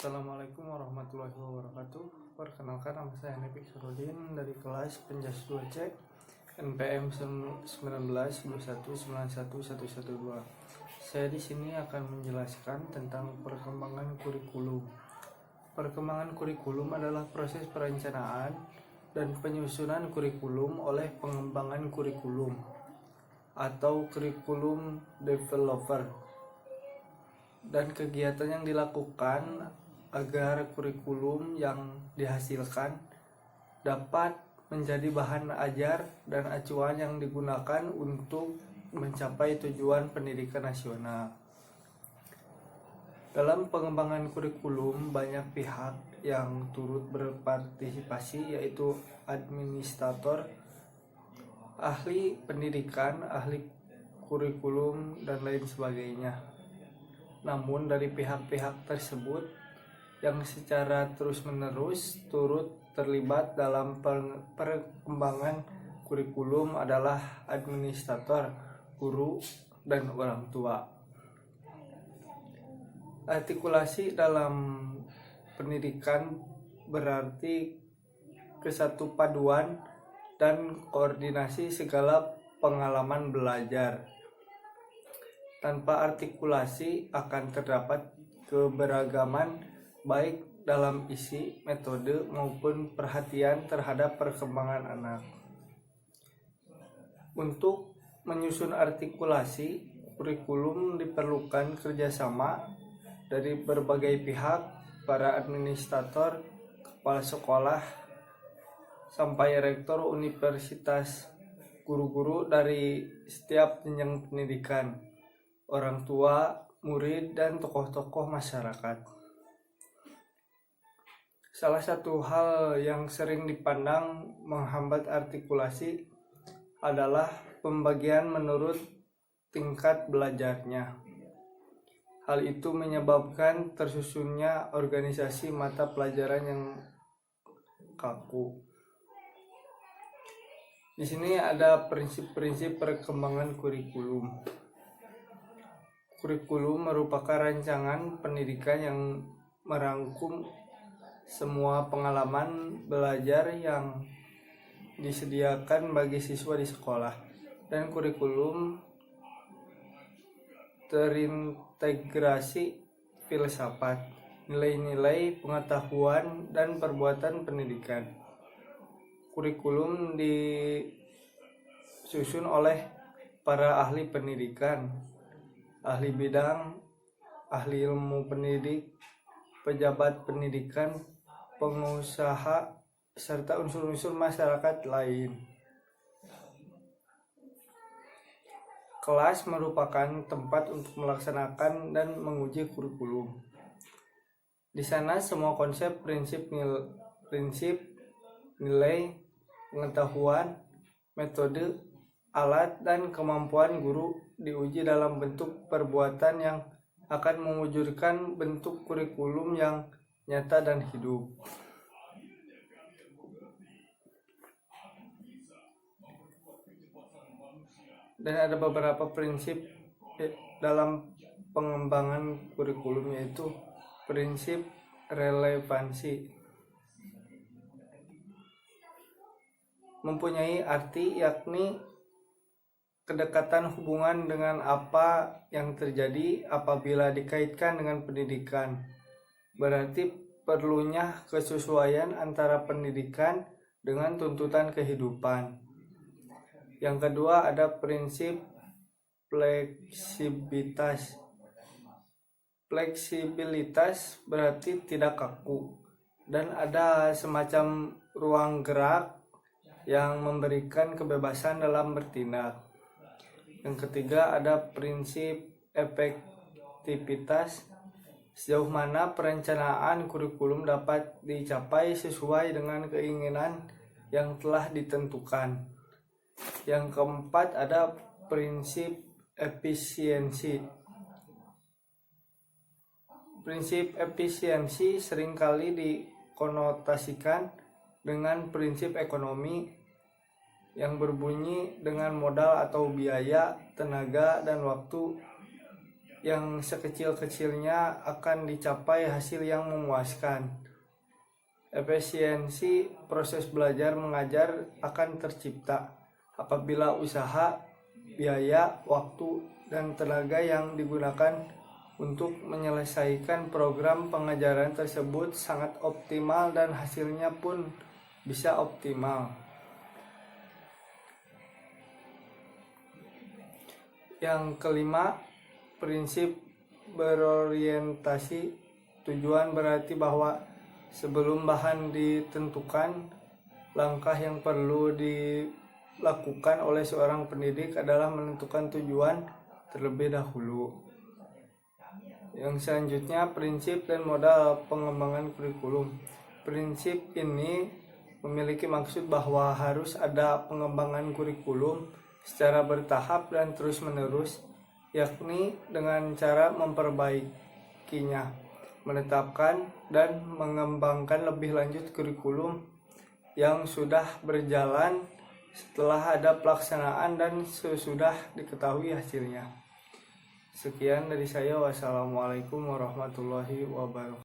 Assalamualaikum warahmatullahi wabarakatuh. Perkenalkan, nama saya Nepi Surudin dari kelas Penjas 2C NPM 1921911112. Saya di sini akan menjelaskan tentang perkembangan kurikulum. Perkembangan kurikulum adalah proses perencanaan dan penyusunan kurikulum oleh pengembangan kurikulum atau kurikulum developer, dan kegiatan yang dilakukan agar kurikulum yang dihasilkan dapat menjadi bahan ajar dan acuan yang digunakan untuk mencapai tujuan pendidikan nasional. Dalam pengembangan kurikulum, banyak pihak yang turut berpartisipasi, yaitu administrator, ahli pendidikan, ahli kurikulum, dan lain sebagainya. Namun dari pihak-pihak tersebut yang secara terus-menerus turut terlibat dalam perkembangan kurikulum adalah administrator, guru, dan orang tua. Artikulasi dalam pendidikan berarti kesatupaduan dan koordinasi segala pengalaman belajar. Tanpa artikulasi akan terdapat keberagaman baik dalam isi, metode, maupun perhatian terhadap perkembangan anak. Untuk menyusun artikulasi kurikulum diperlukan kerjasama dari berbagai pihak, para administrator, kepala sekolah, sampai rektor universitas, guru-guru dari setiap jenjang pendidikan, orang tua, murid, dan tokoh-tokoh masyarakat. Salah satu hal yang sering dipandang menghambat artikulasi adalah pembagian menurut tingkat belajarnya. Hal itu menyebabkan tersusunnya organisasi mata pelajaran yang kaku. Di sini ada prinsip-prinsip perkembangan kurikulum. Kurikulum merupakan rancangan pendidikan yang merangkum semua pengalaman belajar yang disediakan bagi siswa di sekolah, dan kurikulum terintegrasi filsafat, nilai-nilai, pengetahuan, dan perbuatan pendidikan. Kurikulum disusun oleh para ahli pendidikan, ahli bidang, ahli ilmu pendidik, pejabat pendidikan, pengusaha, serta unsur-unsur masyarakat lain. Kelas merupakan tempat untuk melaksanakan dan menguji kurikulum. Di sana semua konsep, prinsip, nilai, pengetahuan, metode, alat, dan kemampuan guru diuji dalam bentuk perbuatan yang akan mewujudkan bentuk kurikulum yang nyata dan hidup. Dan ada beberapa prinsip dalam pengembangan kurikulum, yaitu prinsip relevansi. Mempunyai arti yakni kedekatan hubungan dengan apa yang terjadi apabila dikaitkan dengan pendidikan. Berarti perlunya kesesuaian antara pendidikan dengan tuntutan kehidupan. Yang kedua ada prinsip fleksibilitas. Fleksibilitas berarti tidak kaku dan ada semacam ruang gerak yang memberikan kebebasan dalam bertindak. Yang ketiga ada prinsip efektivitas. Sejauh mana perencanaan kurikulum dapat dicapai sesuai dengan keinginan yang telah ditentukan. Yang keempat ada prinsip efisiensi. Prinsip efisiensi seringkali dikonotasikan dengan prinsip ekonomi yang berbunyi dengan modal atau biaya, tenaga, dan waktu yang sekecil-kecilnya akan dicapai hasil yang memuaskan. Efisiensi proses belajar mengajar akan tercipta apabila usaha, biaya, waktu, dan tenaga yang digunakan untuk menyelesaikan program pengajaran tersebut sangat optimal dan hasilnya pun bisa optimal. Yang kelima, prinsip berorientasi tujuan berarti bahwa sebelum bahan ditentukan, langkah yang perlu dilakukan oleh seorang pendidik adalah menentukan tujuan terlebih dahulu. Yang selanjutnya, prinsip dan modal pengembangan kurikulum. Prinsip ini memiliki maksud bahwa harus ada pengembangan kurikulum secara bertahap dan terus-menerus, yakni dengan cara memperbaikinya, menetapkan dan mengembangkan lebih lanjut kurikulum yang sudah berjalan setelah ada pelaksanaan dan sesudah diketahui hasilnya. Sekian dari saya. Wassalamualaikum warahmatullahi wabarakatuh.